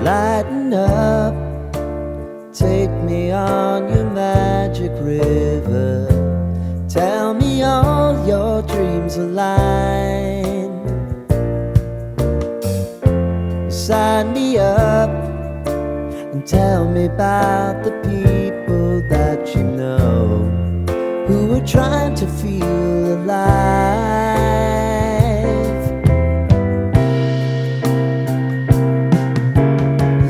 Lighten up, take me on your magic river. Tell me all your dreams align. Sign me up and tell me about the people that you know who are trying to feel alive.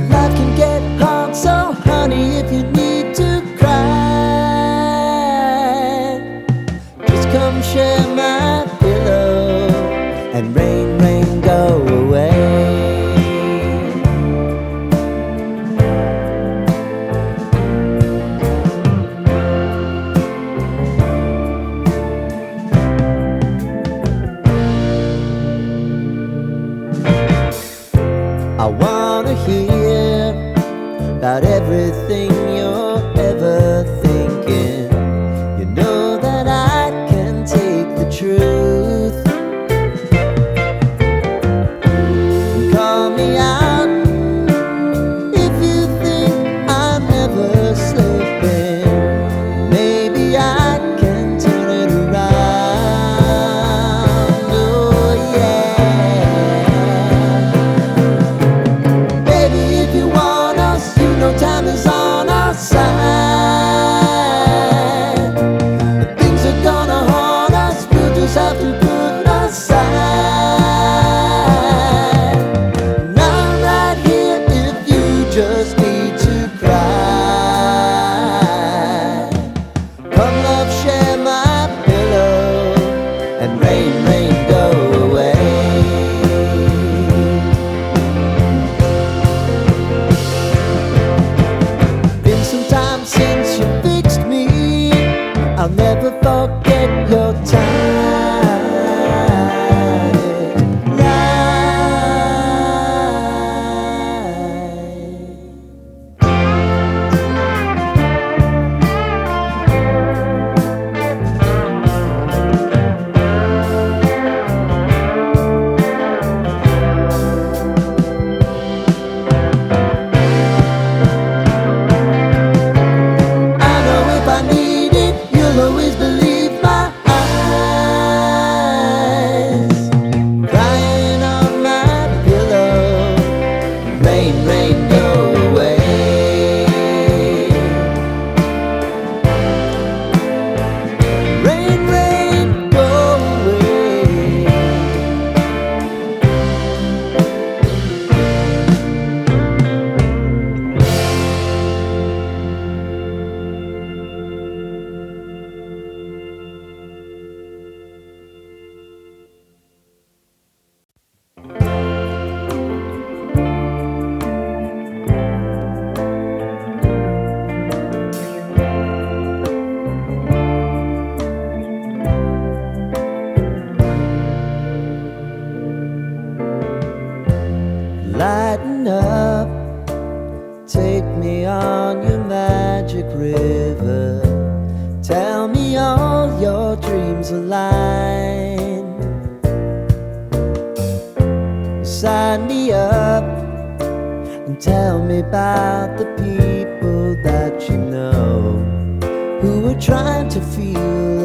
Life can get hard, so honey, if you need to cry, just come share my pillow and rain, rain, go away. I wanna hear about everything you're ever thinking. You know that I can take the truth. Call me out if you think I'm never slipping. Maybe I can turn it around. Oh yeah. Baby, if you want us, you know time is on our side. If things are gonna haunt us, we'll just have to put aside. And I'm right here if you just need to cry. Come love, share my pillow and rain, rain, go away. Been some time since you fixed me. I'll never forget your time. I know if I need it, you'll always believe my eyes. Crying on my pillow, rain, rain, go away. Rain, rain, go away. Lighten up, take me on your magic river. Tell me all your dreams align. Sign me up and tell me about the people that you know who are trying to feel